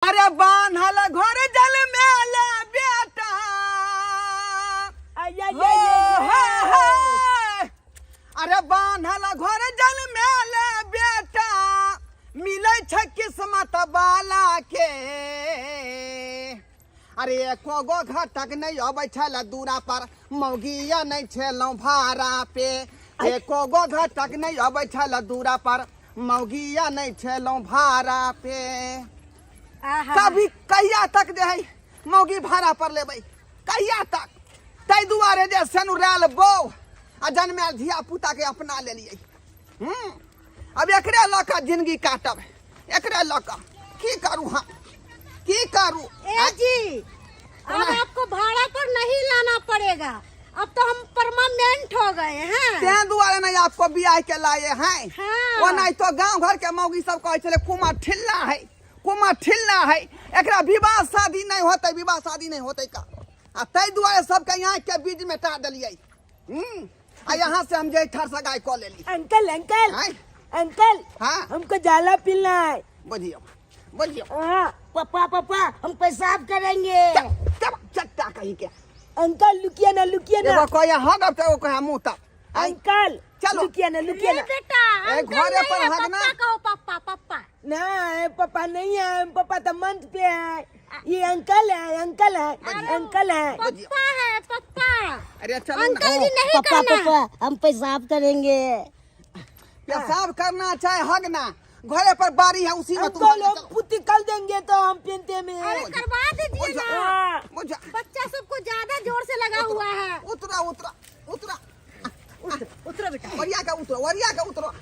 अरे बान्हल घर जल में बेटा अरे बान्हल घर जल में बेटा मिले छ किस्मत वाला के। अरे एको गो घटक नहीं अबै छल दूरा पर मौगिया नहीं छलौं भाड़ा पे। एको गो घटक नहीं अबै छल दूरा पर मौगिया नहीं छलौं भाड़ा पे। कभी कहिया तक जे है मौगी भाड़ा पर लेबै कहिया तक। तै दुआरे जे सनुराल बो आ जन्मैल धिया पुता के अपना लेलियै। अब एकरे लऽ कऽ जिंदगी काटब, एकरे लऽ कऽ की करूँ हम, की करूँ। जी अब आपको भाड़ा पर नहीं लाना पड़ेगा, अब तो हम परमानेंट हो गए हैं। तें दुआरे नहीं आपको बियाह के लाए हैं। हाँ। वो नहीं तो गांव घर के मौगी सब कहै छले कुमार ठिल्ला है, कुमार ठिल्ला है, एकरा विवाह शादी नहीं होते, विवाह शादी नहीं होते का। आ तै दुआरे सबके यहाँ के बीज में टा दिलियै। आ यहाँ से हम जे ठर से गाय कऽ लेली। अंकल अंकल अंकल, हाँ हमको जाला पीना है। बुझियो बुझियो। पापा पापा हम पेशाब करेंगे। चट्टा कहीं के अंकल लुकिए ना एगो कहया हग अब तो कहया मुंह तक। अंकल चलो लुकिए ना लुकिए ना। बेटा ए, घरे पर हग ना। पापा कहो, पापा पापा। नहीं पापा नहीं है, पापा तो मंच पे है। ये अंकल है, अंकल है, अंकल है। पप्पा है पप्पा। अरे चलो अंकल जी नहीं करना। हम पेशाब करेंगे। पेशाब करना चाहे हगना, घरे पर बारी है उसी में तुम अंकल हम पुट्टी कर देंगे तो हम पहनते में। अरे करवा दीजिए ना, बुझा बच्चा सबको ज्यादा जोर से लगा हुआ है। उतरा उतरा उतरा उतरो बेटा। वरिया का उतरो, वरिया का उतरो।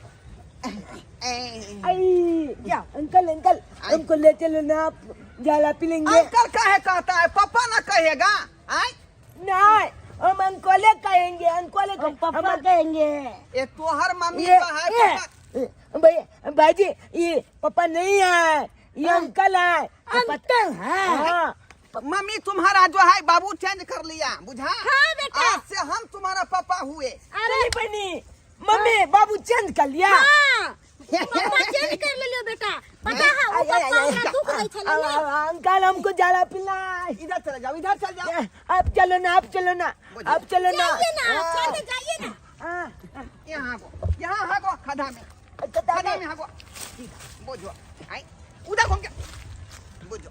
क्या अंकल अंकल हमको ले चलो ना, आप जाला पी लेंगे। अंकल काहे कहता है, पापा ना कहेगा। आय नहीं हम अंकले कहेंगे, अंकले को पापा कहेंगे। ये तोहर मम्मी का है पापा। भैया भाईजी ये पापा नहीं है, ये अंकल है। अंकल है। मम्मी तुम्हारा जो है बाबू चेंज कर लिया, बुझा। हाँ बेटा। आज से हम तुम्हारा पापा हुए। अरे बनी मम्मी बाबू चेंज कर लिया। हाँ, पापा चेंज कर ले लियो बेटा। पता है वो पापा हमरा दुख नहीं छले ना। अंकल हमको जाला पीना है। इधर चले जाओ, इधर चले जाओ। आप चलो ना, आप चलो ना, आप चलो ना। जाइए ना, चले जाइए ना। यहाँ हागो खड्डा में, खड्डा में हागो। बुझो आई उधर घूम के बुझो।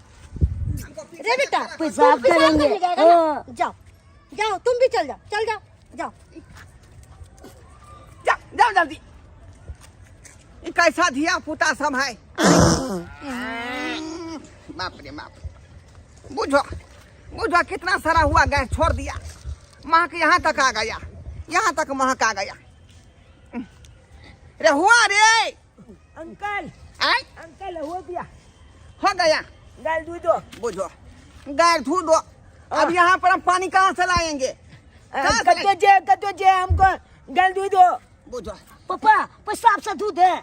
रे बेटा पेशाब करेंगे। जाओ जाओ, तुम भी चल जाओ, चल जाओ जाओ जाओ जाओ जल्दी। ये कैसा धिया पुता सब है। बाप रे बाप। बुझो बुझो कितना सारा हुआ, गैस छोड़ दिया, महक यहाँ तक आ गया, यहाँ तक महक आ गया। रे हुआ रे अंकल आय अंकल हो गया, हो गया। गाल दूध दो। बुझो गैर धू दो। अब यहाँ पर हम पानी कहाँ से लाएंगे। कतो जे हमको गाल दूध दो। बुझो पापा पेशाब से दूध है।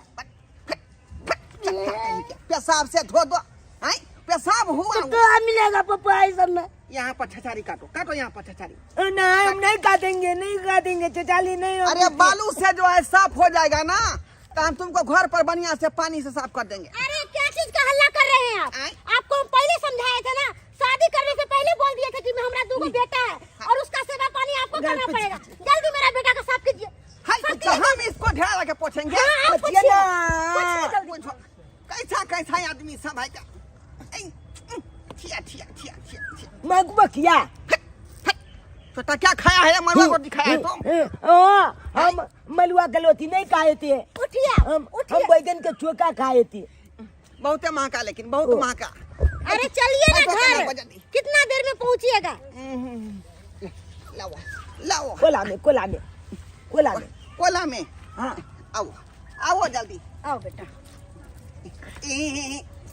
पेशाब से धो दो। आय पेशाब हुआ तो मिलेगा पापा इस सब में। यहाँ पर छछारी काटो, काटो यहाँ पर छछारी। नहीं हम नहीं काटेंगे, नहीं काटेंगे, चचाली नहीं। अरे बालू से जो है साफ हो जाएगा ना, तो हम तुमको घर पर बढ़िया से पानी से साफ कर देंगे। अरे क्या चीज का हल्ला कर रहे हैं आप? आपको हम पहले समझाए थे ना, शादी करने से पहले बोल दिए थे कि हमारा दूगो बेटा है और उसका सेवा पानी आपको करना पड़ेगा। जल्दी मेरा बेटा का साफ कीजिए। हम इसको ढेरा के पोछेंगे। कैसा कैसा आदमी सब है। मगबकिया तो क्या खाया है, मरवा को दिखाया है तुम। हम मलुआ गलोती नहीं खाए थे, उठिए हम बैगन का चोखा खाए थे। बहुत महंगा, लेकिन बहुत महंगा। अरे चलिए ना घर, कितना देर में पहुंचिएगा। लाओ लाओ कोला में कोला में कोला में कोला में। हाँ आओ आओ जल्दी आओ बेटा।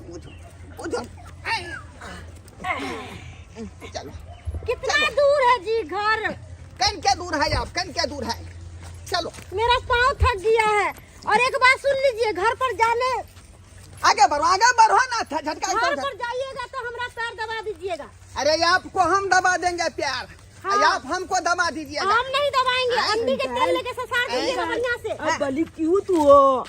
बुझो बुझो चलो। कितना दूर है जी घर? कन क्या दूर है आप, कन क्या दूर है। चलो मेरा पाँव थक गया है। और एक बात सुन लीजिए, घर पर जाने आगे बढ़ो ना, झटका घर पर जाइएगा तो हमरा पैर दबा दीजिएगा। अरे आपको हम दबा देंगे प्यार। हाँ। आप हमको दबा दीजिएगा। हम नहीं दबाएंगे, अंडी के तेल लेके ससार दीजिएगा बढ़िया से। बली क्यों तू हो?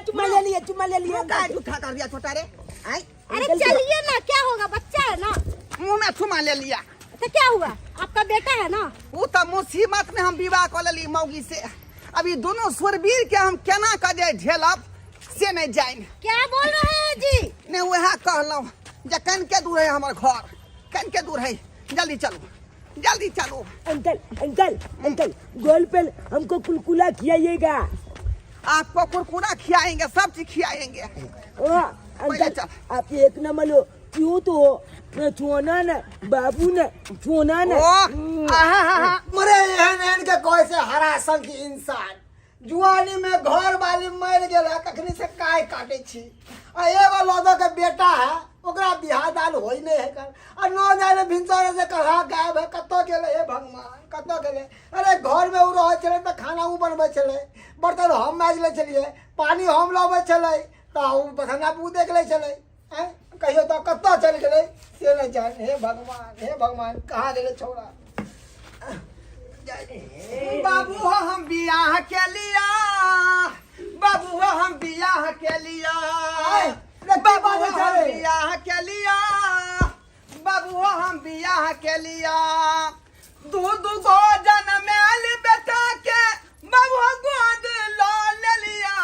चुम्मा ले लिए चुम्मा ले लिए का झूठा कर दिया छोटा रे आई अरे चलिए ना, क्या होगा, बच्चा है ना। मुंह में चुमा ले लिया तो क्या हुआ, आपका बेटा है ना। वो तो मुसीबत में हम विवाह कर ली मौगी से। अभी दोनों सुरवीर के हम केना कर जाए झेलब से नहीं जाए। क्या बोल रहे हैं जी। नहीं वह कहलौं जे कन के दूर है हमार घर, कन के दूर है, जल्दी चलो जल्दी चलो। अंकल अंकल अंकल गोल पे हमको कुलकुला खिलाइएगा। आपको कुरकुरा खिलाएंगे, सब चीज खिलाएंगे। अंकल आप एक नंबर लो, क्यों तो हो छोना न बाबू न छोना न। मरे एहन के कोई से हरासन की इंसान जुआनी में घर वाली मर गेला कखनी से काय काटे छी। आ एगो लोदो के बेटा है, ओकरा बियाह दान होई नहीं है कर। आ न जाने भिनसरे से कहा गायब है, कत्तो गेले हे भगवान कत्तो गेले। अरे घर में उ रहे छले त खाना उ बनबै छले, बर्तन हम माज ले छलिए, पानी हम लाबै छले, त उ बथना पू देख ले छले। कहियो तो कत्तो चल गेले से नहीं जाने। हे भगवान कहाँ गेले छोड़ा। बाबू हो हम बियाह के लिया, बाबू हो हम बियाह के लिया, बाबू हो हम बियाह के लिया, बाबू हो हम बियाह के लिया। दू गो जनमेल बेटा के बाबू गोद लो ले लिया,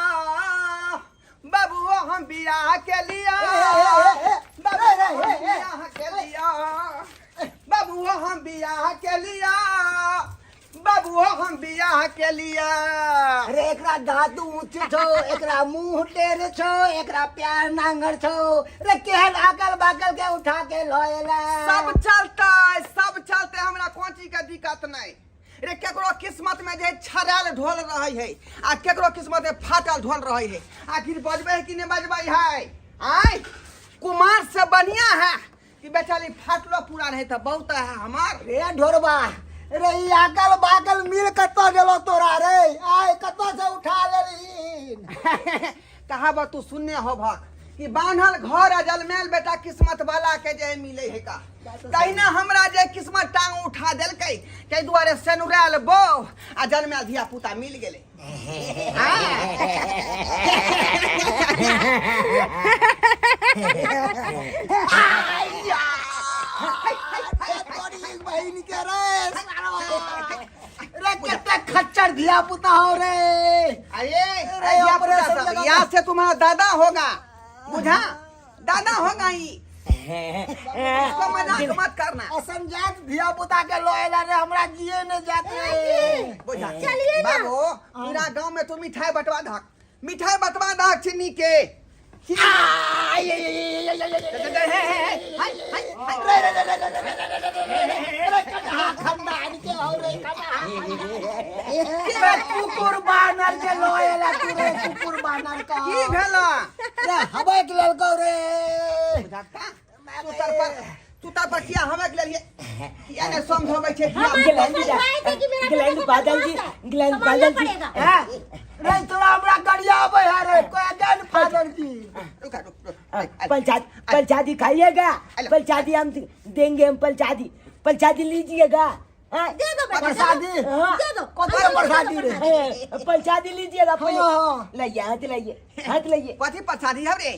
बाबू हो हम बियाह के लिया, बाबू हो हम बियाह के लिया, बाबू हो हम बियाह के लिया, बाबू हो हम बियाह के लिया। अरे एकरा दांत ऊंचे छो, एकरा मुंह टेढ़ छो, एकरा प्यार नांगर छो। रे केहन अकल बाकल के उठा के लोएला। सब चलता है, सब चलते, हमरा कौन चीज का दिक्कत नहीं। रे केकरो किस्मत में जे छड़ाल ढोल रही है, आ केकरो किस्मत में फाटल ढोल रही है। आखिर बजबे है कि नहीं बजबे है। आय कुमार से बढ़िया है कि बेचारी फाटलो पूरा नहीं तो बहुत है हमार। रे ढोरबा रे ई अकल बाकल मिल कत्तो गेलो तोरा रे। आय कत्तो से उठा लेली। कहावत तू सुनने हो भक कि बांधल घर आ जलमेल बेटा किस्मत वाला के जे मिले है का। कहीं ना हमरा जे किस्मत टांग उठा देलकै के दुआरे सेनुराल बो आ जलमेल धिया पुता मिल गेले। तोरी बहिन के रे रे कितना खच्चर धिया पुता हो रे। अरे यहाँ से तुम्हारा दादा होगा, बुझा दादा होगा ही। उसको मजाक मत करना। असंजात धिया पुता के लोएला रे हमरा जिए न जाते। बुझा चलिए ना। बाबू पूरा गांव में तू मिठाई बंटवा दहक, मिठाई बंटवा दहक चीनी के। खानदान के हो रे कुकुर बानर के लोएला तू रे कुकुर बानर का की भेला रे हबे के ललको रे। तू तर पर किया हमें के लिए किया ने समझावे छे। ग्लैंड बादल जी ग्लैंड बादल जी रे तोरा हमरा गरिया आवे है रे कोई गन फादर जी। पलचादी खाइएगा, पलचादी हम देंगे, हम पलचादी लीजिएगा। दे दो बेटा, प्रसादी दे दो। कौन प्रसादी रे पलचादी लीजिएगा पहले। लाइए हाथ लाइए। कथी प्रसादी है रे।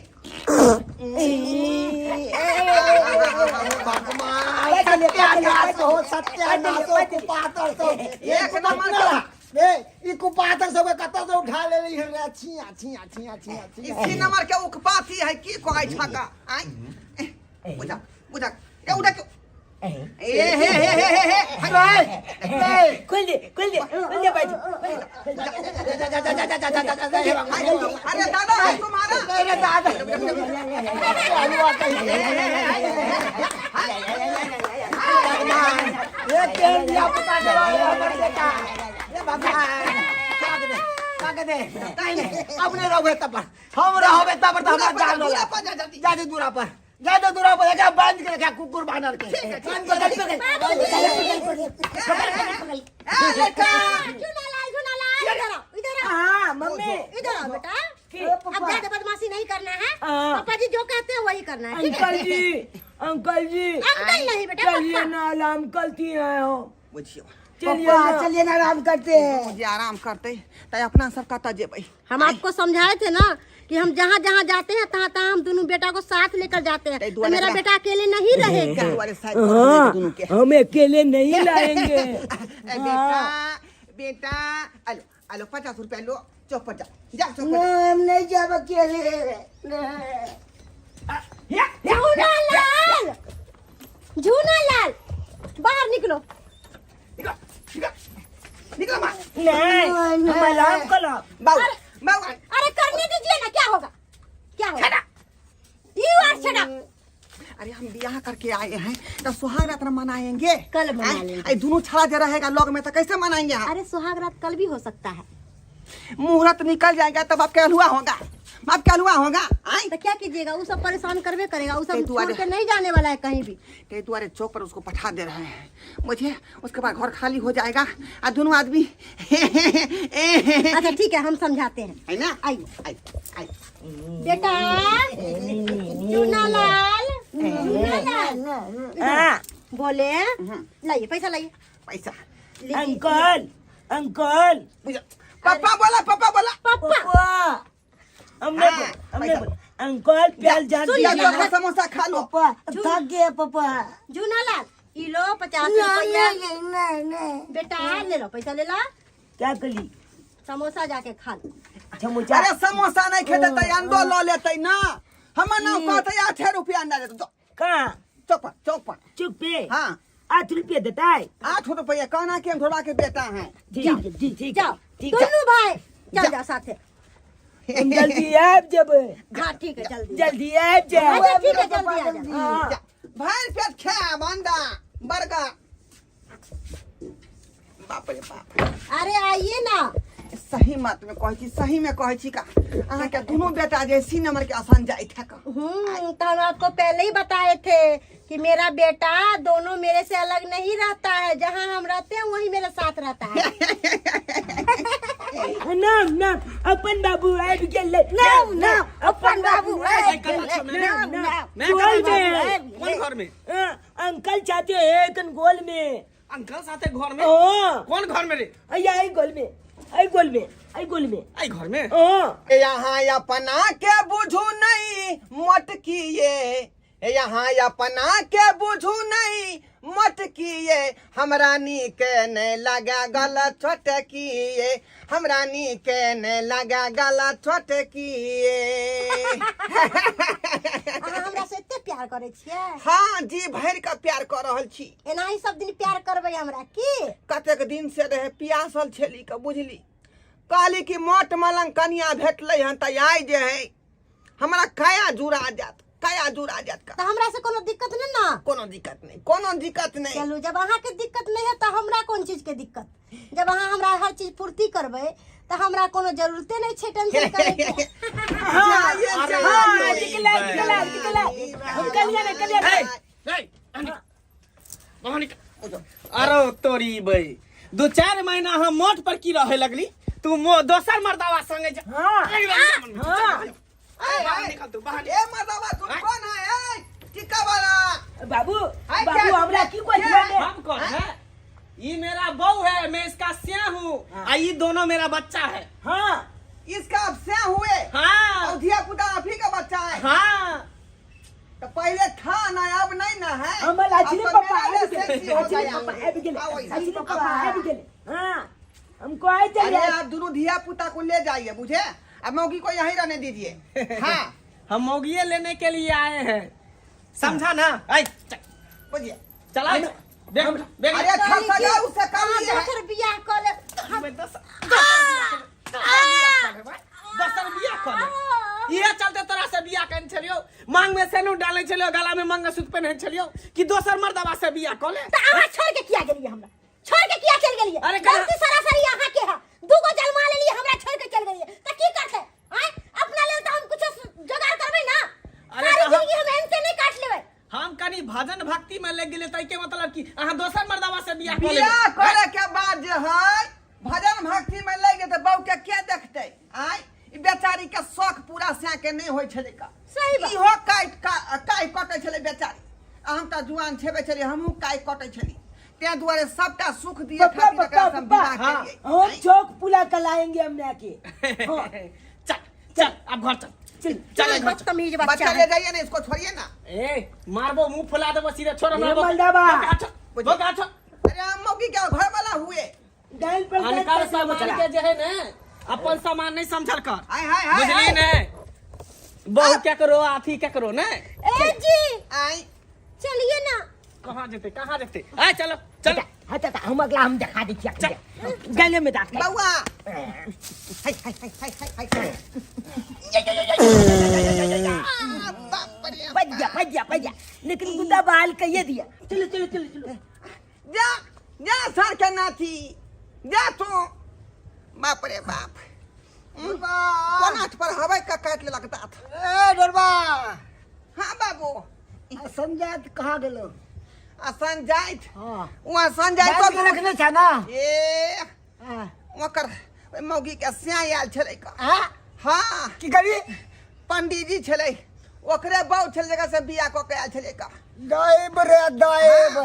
सत्यानाश हो सत्यानाश हो कुपातर तो एक नंबर का रे ई कुपातर सब कत्तो से उठा लेली है रे। छी इसी नंबर के उकपाती है की कोई छका। आई बुझा ए उड़ा क्यों ए हे खोल दे बाजू। अरे दादा है तुम्हारा। अरे दादा ये केन दिया पता चला बेटा ये भगवान काग दे अपने रहोगे तब पर हम रहोगे तब पर हमरा जान लो जादे दूरा पर एक बंद के रखा कुकुर बानर के बंद कर क्यों ना लाई इधर आओ। हाँ मम्मी इधर आओ बेटा। अब ज्यादा बदमाशी नहीं करना है, पापा जी जो कहते हैं वही करना है। अंकल जी अंकल नहीं बेटा, चलिए ना अंकल थी आए हो। बुझियो पापा चलिए ना आराम करते हैं। मुझे आराम करते तो अपना सब कहता जेबई। हम आपको समझाए थे ना कि हम जहाँ जहाँ जाते हैं तहाँ तहाँ हम दोनों बेटा को साथ लेकर जाते हैं, तो मेरा बेटा अकेले नहीं रहेगा। हाँ, हम अकेले नहीं लाएंगे। बेटा बेटा अलो अलो 50 रुपया लो, चौक पर जा जा चौक पर नहीं, हम नहीं जाब अकेले। झूना लाल, झूना लाल, बाहर निकलो। निकलो माँ। नहीं, हम आराम करो। बाबू बाबू अरे करने दीजिए ना, क्या होगा क्या होगा? You are shut up. अरे हम ब्याह करके आए हैं तो सुहाग रात मनाएंगे, कल मना लेंगे। अरे दोनों छड़ा जो रहेगा लोग में तो कैसे मनाएंगे हम? अरे सुहाग रात कल भी हो सकता है। मुहूर्त निकल जाएगा तब आप क्या हुआ होगा, आप क्या हुआ होगा? आई तो क्या कीजिएगा, वो सब परेशान करवे करेगा, वो सब ते तू छोड़ के नहीं जाने वाला है कहीं भी। ते तुम्हारे चौक पर उसको पठा दे रहे हैं मुझे, उसके बाद घर खाली हो जाएगा और दोनों आदमी अच्छा ठीक है, हम समझाते हैं। है ना? आइए आई आई बेटा, चूना लाल, चूना लाल, हाँ, बोले लाइए पैसा, लाइए पैसा। अंकल अंकल पापा बोला, पापा बोला। पापा। हमने बोला अंकल प्याज जान या दीजिए। तो समोसा खा लो। पापा थक गया पापा। झूना लाल, ये लो 50 रुपया। बेटा ले लो, पैसा ले लो, क्या कली समोसा जाके खा लो। समोसा। अरे समोसा नहीं खेते तो अंडो लो लेते ना, हम ना कहते 8 रुपया अंडा देते। कहाँ? चौक पर चौक पर। चुप पे। हाँ 8 रुपया देता है। 8 रुपया कहना कि हम थोड़ा के बेटा हैं। ठीक है, ठीक है, जाओ ठीक है। दोनों भाई, जाओ जाओ साथ है। तुम जल्दी आप जब हाँ ठीक है, जल्दी जल्दी आप जाओ। अच्छा ठीक है, जल्दी आ जाओ। हाँ। भाई पेट खा बंदा बर्गर। बाप रे बाप, अरे आइए ना। सही मत में कहै छी, सही में कहै छी का अहाँ के दोनों बेटा जे सी नंबर के आसान जाइत है का। तो हम आपको पहले ही बताए थे कि मेरा बेटा दोनों मेरे से अलग नहीं रहता है, जहाँ हम रहते हैं वही मेरे साथ रहता है। नाम नाम अपन बाबू आबि गेलै। नाम नाम अपन बाबू आबि गेलै। नाम नाम मैं गोल कहाँ में। कौन घर में? अंकल चाहते हैं कन गोल में। अंकल साथे घर में? हाँ, कौन घर में रे? आई गोल में, आई गोल में, आई गोल में। आई घर में? हाँ, यहाँ अपना के बुझू नहीं मटकिए, यहाँ अपना के बुझू नहीं मटकिए, हमरा नीके ने लगा गला छोटकिए, हमरा नीके ने लगा गला छोटकिए। अहाँ हमरा से एते प्यार करे छियै? हाँ जी भर के प्यार कर रहल छी। एना ही सब दिन प्यार करबै हमरा की? कतेक दिन से रहे पियासल छेली के बुझली, कहली कि मोट मलंग कनिया भेटले हन त आई जे है हमरा काया जुड़ा जात, काया जुड़ा जात का। तो हमरा से कोनो दिक्कत नहीं ना? कोनो दिक्कत नहीं, कोनो दिक्कत नहीं। चलू, जब अहाँ के दिक्कत नहीं है तो हमरा कौन चीज के दिक्कत? जब अहाँ हमरा हर चीज पूर्ति करबै तो हमरा कोनो जरूरते नहीं छै टेंशन करे के। हाँ, जाइए, हाँ, जाइए। निकला, निकला, निकला। हम कलिया ना, कलिया ना। अरे तोरी बई, 2-4 महीना हम मोट पर की रहे लगली, तू दोसर मर्दावा संगे जा। हाँ, हाँ। आए, बाहर आए। निकल तू, बाहर ए मर्दावा तुम कौन है? ए टिक्का वाला। बाबू हाय, बाबू क्या- हमरा की कोई क्या- है? हम कौन है? ये मेरा बहू है, मैं इसका सिया हूँ। ये दोनों मेरा बच्चा है। हाँ, इसका अब से हुए हाँ और धिया पुता आप ही का बच्चा है। हाँ। तो पहले था ना, अब नहीं ना है। हमर लाचरी अब तो पापा मेरा आबि गेले, सेक्सी हो लाचरी गया। पापा आबि गेले, आओ इधर। लाचरी पापा आबि गेले। हाँ, हमको आए अरे चलिए। आप दोनों धिया पुता को ले जाइए, बुझे? अब मौगी को यहीं रहने दीजिए। हाँ हम मोगिये लेने के लिए आए हैं, समझा ना? आई बुझिए। चला बैग उठा, बैग अरे उठा। अच्छा सजा उससे कर हाँ, लिए। दोसर बियाह कर ले। हमें 10 बिया कर ले। ये चलते तोरा से बिया कन छलियो, मांग में सेनु डाले छलियो, गला में मंगलसूत्र पहने छलियो कि दोसर मर्दवा से बिया कर ले। तो अहाँ छोड़ के किया गेलिए हमरा? छोड़ के किया चल गेलिए? अरे गलती सरासरी अहाँ के है। दूगो जलमा लेलिए, हमरा छोड़ के चल गेलिए। तो की करते? आय अपना लेल तो हम कुछ जुगाड़ करबै ना। अरे सारी तो हम- जिंदगी हम इनसे नहीं काट लेबै। हम कनी भजन भक्ति में लग गेले, तै के मतलब कि अहाँ दोसर मर्दवा से बिया कर ले। बियाह करे के बाद जे है भजन भक्ति में लगे तो बहू के क्या देखते? आय ई बेचारी के शौक पूरा से के नहीं होय छले का। सही बात। इहो काई कटे छले बेचारी। हम त जुआन छेबे छले, हमहू काई कटे छली। ते दुआरे सबटा सुख दिए पापा खातिर पापा एकरा से हम पापा विदा केलिए। हम चौक पुला कलाएंगे हमने आके हाँ, चल चल अब घर चल चल चल घर चल। बदतमीज बच्चा बच्चा ले है। जाइए ना, इसको छोड़िए ना। ए मारबो मुंह फुला देबो सीधे छोड़ ए, ना मलदाबा। अरे हम मौगी क्या घर वाला हुए। डाल पर अनकर सामान के जे है ने अपन सामान नहीं समझल कर हाय हाय हाय बुझली ने बहु क्या करो आथी क्या करो ने ए जी आई चलिए ना। कहां जेते आ चलो चल हाँ चाचा हम अगला हम दिखा दी क्या गले में दांत बउआ हाय हाय हाय हाय हाय हाय भज जा लेकिन गुड्डा बाल का ये दिया चलो चलो चलो चलो जा जा सर के नाथी जा तू। बाप रे बाप कोनाथ पर हवाई का काट ले लगता था। ए डरबा हाँ बाबू समझात कहाँ गेलो असन जाइत हाँ वहाँ सन जाइत जात के रखने छा ना ए हाँ ओकर मौगी के स्याह आयल छलै का। हाँ हाँ की करी पंडित जी छलै ओकरे बहु छल जगह से बियाह कऽ के आयल छलै का। दाइब रे दाइब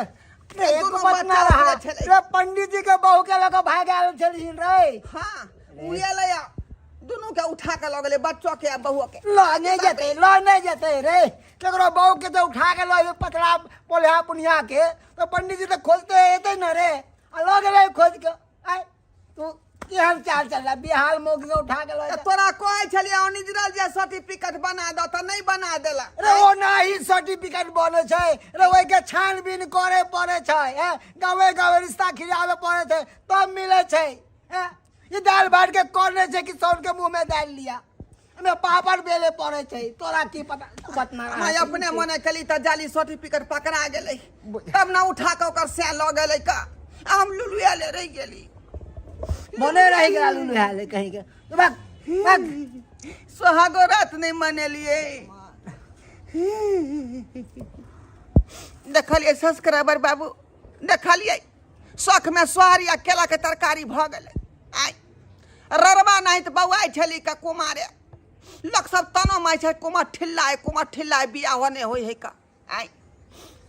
रे, एक दोनों बात ना बच्चा रहा छलै। रे पंडित जी के बहू के लगा भाग आयल छलखिन रे हाँ उहे लया दोनों के उठा के लगले बच्चों के आ बहुओं के। लाने जते रे केकरो बहू के तो उठा के लो पतला पोलिया पुनिया के तो पंडित जी तो खोजते एते न रे अलग रे खोज के आय तू केहन चाल चल रहा बिहार मोग के उठा के लो तो तोरा कहै छलियै ओरिजिनल जे सर्टिफिकेट बना दो त नहीं बना देला। रे वो नाही सर्टिफिकेट बने छै रे ओइ के छानबीन करे पड़े छै गावे गावे रिश्ता खिलावे पड़े छै तब मिले छै ये दाल भात के करने छै कि सौन के मुंह में डाल लिया हमें पापड़ बेले पड़े छै तोरा की पता बतना मैं अपने मने कली त जाली सर्टिफिकेट पकड़ा गेलै तब ना उठा के ओकर से ल गेलै का। हम लुलुआ ले रह गेली मने रह गया लुलु हाले कहीं के तो भाग भाग सोहागो रात नहीं मनेलिए। देखलिए सब्सक्राइबर बाबू देखलिए शौक में सोहारी आ केला के तरकारी भ गेलै। आई ररबा नहीं तो बउआई छली का कुमारे लोग सब तना माय छै कुमार ठिल्ला बियाह होने होई है का। आई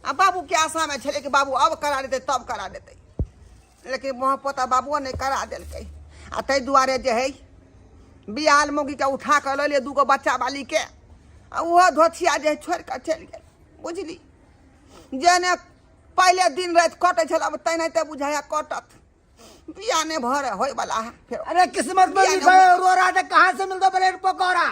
आ बाबू के आशा में छले कि बाबू अब करा देते तब करा देते लेकिन वहाँ पोता बाबुओ नहीं करा देलकै आ तै दुआरे जे है बियाह मौगी के उठा के ले दूगो बच्चा बाली के आ उहो धोथिया जे छोड़ के चल गेल बुझली। जेने पहले दिन रात कटे छल अब तैनाते बुझाया कटत बियाह ने भरे होय वाला है फिर। अरे किस्मत में बियाह लिखा ने है रो रहा था कहाँ से मिलता ब्रेड पकौड़ा